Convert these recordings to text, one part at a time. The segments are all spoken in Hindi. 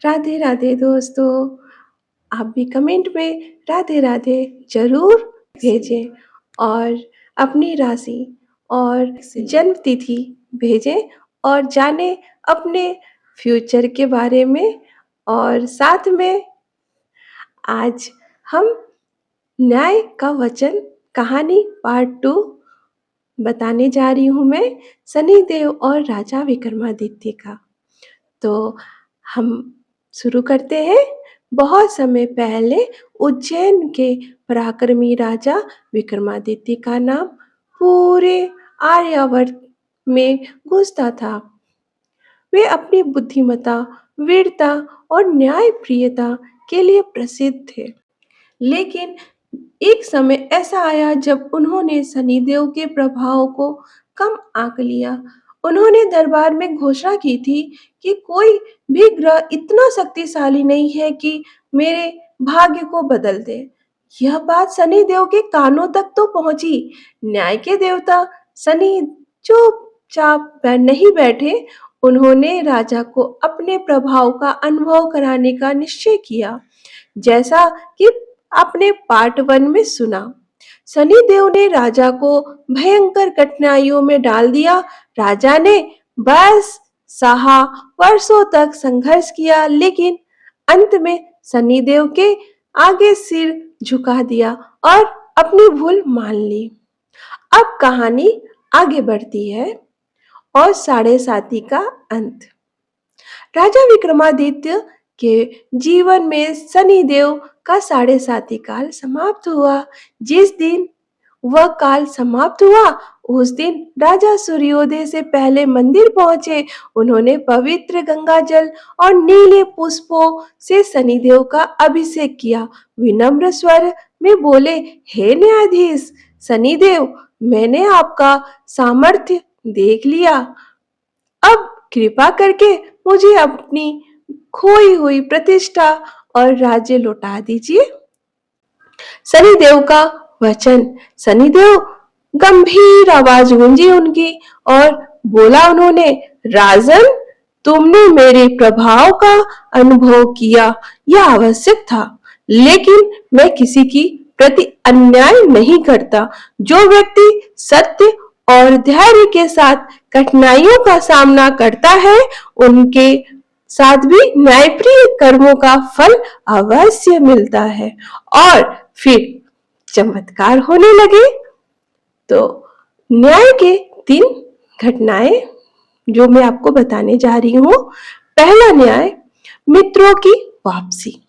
राधे राधे दोस्तों। आप भी कमेंट में राधे राधे जरूर भेजें और अपनी राशि और जन्म तिथि भेजें और जानें अपने फ्यूचर के बारे में। और साथ में आज हम न्याय का वचन कहानी पार्ट 2 बताने जा रही हूँ मैं, शनिदेव और राजा विक्रमादित्य का। तो हम शुरू करते हैं। बहुत समय पहले उज्जैन के पराक्रमी राजा विक्रमादित्य का नाम पूरे आर्यावर्त में गूंजता था। वे अपनी बुद्धिमत्ता, वीरता और न्यायप्रियता के लिए प्रसिद्ध थे। लेकिन एक समय ऐसा आया जब उन्होंने शनिदेव के प्रभाव को कम आंक लिया। उन्होंने दरबार में घोषणा की थी कि कोई भी ग्रह इतना शक्तिशाली नहीं है कि मेरे भाग्य को बदल दे। यह बात शनिदेव के कानों तक तो पहुंची। न्याय के देवता शनि चुपचाप नहीं बैठे। उन्होंने राजा को अपने प्रभाव का अनुभव कराने का निश्चय किया, जैसा कि आपने पार्ट 1 में सुना। शनिदेव ने राजा को भयंकर कठिनाइयों में डाल दिया। राजा ने बस सहा वर्षों तक संघर्ष किया, लेकिन अंत में शनिदेव के आगे सिर झुका दिया और अपनी भूल मान ली। अब कहानी आगे बढ़ती है और साढ़े साथी का अंत। राजा विक्रमादित्य के जीवन में शनिदेव का साढ़े साथी काल समाप्त हुआ। जिस दिन वह काल समाप्त हुआ उस दिन राजा सूर्योदय से पहले मंदिर पहुंचे। उन्होंने पवित्र गंगा जल और नीले पुष्पों से शनिदेव का अभिषेक किया। विनम्र स्वर में बोले, हे न्यायाधीश शनिदेव, मैंने आपका सामर्थ्य देख लिया। अब कृपा करके मुझे अपनी खोई हुई प्रतिष्ठा और राज्य लौटा दीजिए। शनिदेव का वचन। शनिदेव गंभीर आवाज गूंजी उनकी और बोला उन्होंने, राजन, तुमने मेरे प्रभाव का अनुभव किया, यह आवश्यक था, लेकिन मैं किसी की प्रति अन्याय नहीं करता। जो व्यक्ति सत्य और धैर्य के साथ कठिनाइयों का सामना करता है, उनके साथ भी न्यायप्रिय कर्मों का फल अवश्य मिलता है। और फिर चमत्कार होने लगे। तो न्याय के 3 घटनाएं जो मैं आपको बताने जा रही हूँ। पहला न्याय, मित्रों की वापसी।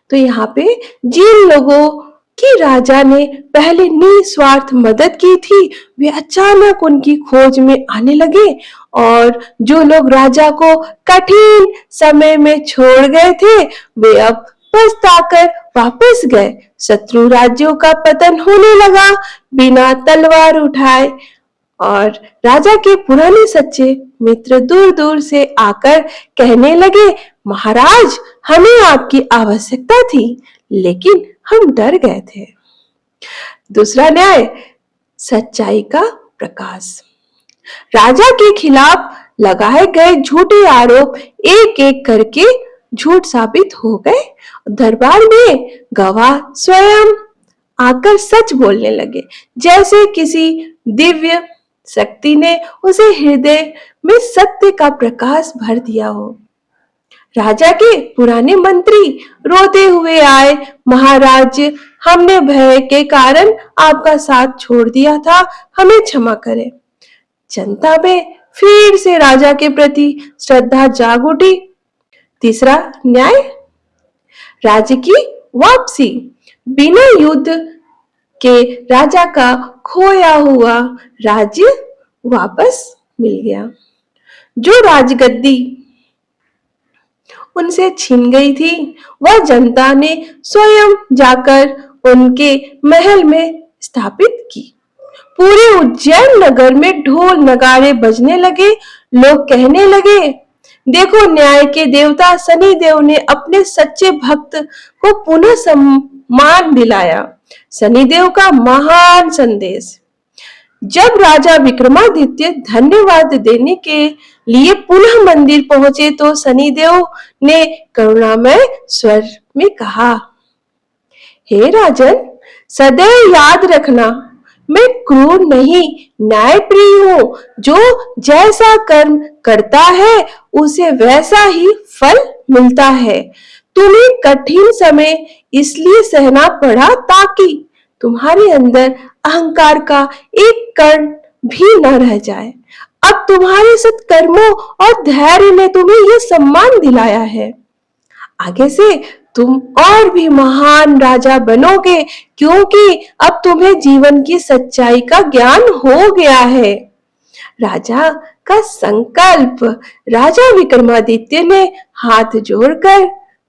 तो यहाँ पे जिन लोगों की राजा ने पहले निस्वार्थ मदद की थी, वे अचानक उनकी खोज में आने लगे। और जो लोग राजा को कठिन समय में छोड़ गए थे, वे अब पछताकर वापस गए। शत्रु राज्यों का पतन होने लगा बिना तलवार उठाए। और राजा के पुराने सच्चे मित्र दूर दूर से आकर कहने लगे, महाराज, हमें आपकी आवश्यकता थी, लेकिन हम डर गए थे। दूसरा न्याय, सच्चाई का प्रकाश। राजा के खिलाफ लगाए गए झूठे आरोप एक एक करके झूठ साबित हो गए। दरबार में गवाह स्वयं आकर सच बोलने लगे, जैसे किसी दिव्य शक्ति ने उसे हृदय में सत्य का प्रकाश भर दिया हो। राजा के पुराने मंत्री रोते हुए आए, महाराज, हमने भय के कारण आपका साथ छोड़ दिया था, हमें क्षमा करें। जनता में फिर से राजा के प्रति श्रद्धा जाग उठी। तीसरा न्याय, राज्य की वापसी। बिना युद्ध के राजा का खोया हुआ राज्य वापस मिल गया। जो राजगद्दी उनसे छीन गई थी, वह जनता ने स्वयं जाकर उनके महल में स्थापित की। पूरे उज्जैन नगर में ढोल नगाड़े बजने लगे। लोग कहने लगे, देखो, न्याय के देवता शनिदेव ने अपने सच्चे भक्त को पुनः सम्मान दिलाया। शनिदेव का महान संदेश। जब राजा विक्रमादित्य धन्यवाद देने के लिए पुनः मंदिर पहुंचे तो शनिदेव ने करुणामय स्वर में कहा, हे राजन, सदैव याद रखना, मैं क्रूर नहीं, न्यायप्रिय हूँ। जो जैसा कर्म करता है उसे वैसा ही फल मिलता है। तुम्हें कठिन समय इसलिए सहना पड़ा ताकि तुम्हारे अंदर अहंकार का एक कण भी न रह जाए। अब तुम्हारे सत्कर्मों और धैर्य ने तुम्हें यह सम्मान दिलाया है। आगे से तुम और भी महान राजा बनोगे, क्योंकि अब तुम्हें जीवन की सच्चाई का ज्ञान हो गया है। राजा का संकल्प। राजा विक्रमादित्य ने हाथ जोड़कर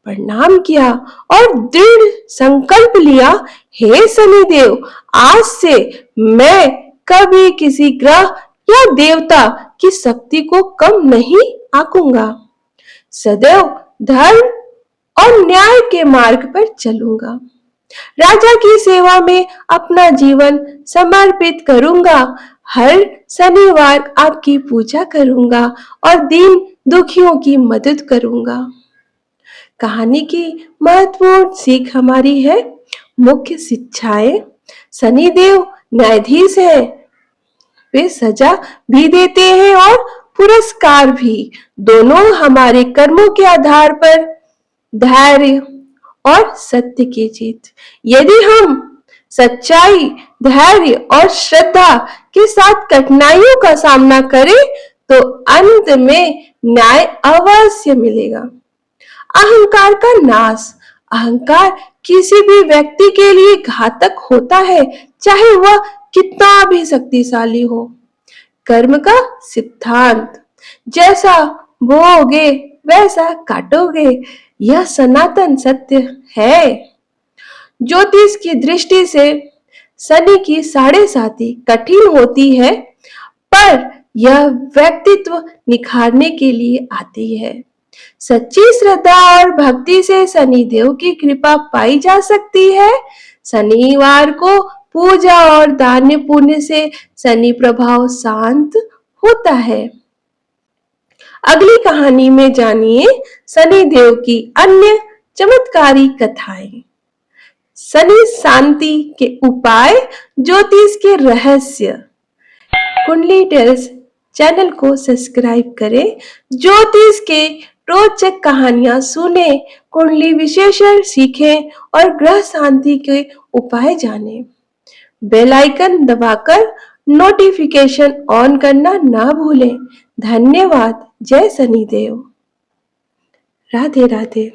प्रणाम किया और दृढ़ संकल्प लिया, हे शनिदेव, आज से मैं कभी किसी ग्रह या देवता की शक्ति को कम नहीं आंकूंगा। सदैव धर्म और न्याय के मार्ग पर चलूंगा। राजा की सेवा में अपना जीवन समर्पित करूंगा। हर शनिवार आपकी पूजा करूंगा और दीन दुखियों की मदद करूंगा। कहानी की महत्वपूर्ण सीख हमारी है मुख्य शिक्षाएं। शनिदेव न्यायाधीश है, वे सजा भी देते हैं और पुरस्कार भी। दोनों हमारे कर्मों के आधार पर धैर्य और सत्य की जीत। यदि हम सच्चाई, धैर्य और श्रद्धा के साथ कठिनाइयों का सामना करें तो अंत में न्याय अवश्य मिलेगा। अहंकार का नाश। अहंकार किसी भी व्यक्ति के लिए घातक होता है, चाहे वह कितना भी शक्तिशाली हो। कर्म का सिद्धांत, जैसा बोओगे वैसा काटोगे, यह सनातन सत्य है। ज्योतिष की दृष्टि से शनि की 7.5 कठिन होती है, पर यह व्यक्तित्व निखारने के लिए आती है। सच्ची श्रद्धा और भक्ति से शनिदेव की कृपा पाई जा सकती है। शनिवार को पूजा और दान पुण्य से शनि प्रभाव शांत होता है। अगली कहानी में जानिए शनिदेव की अन्य चमत्कारी कथाएं। शनि शांति के उपाय, ज्योतिष के रहस्य। कुंडली टेल्स चैनल को सब्सक्राइब करें, ज्योतिष के रोचक कहानियां सुने, कुंडली विशेषण सीखें और ग्रह शांति के उपाय जानें। बेल आइकन दबाकर नोटिफिकेशन ऑन करना ना भूलें। धन्यवाद। जय शनिदेव। राधे राधे।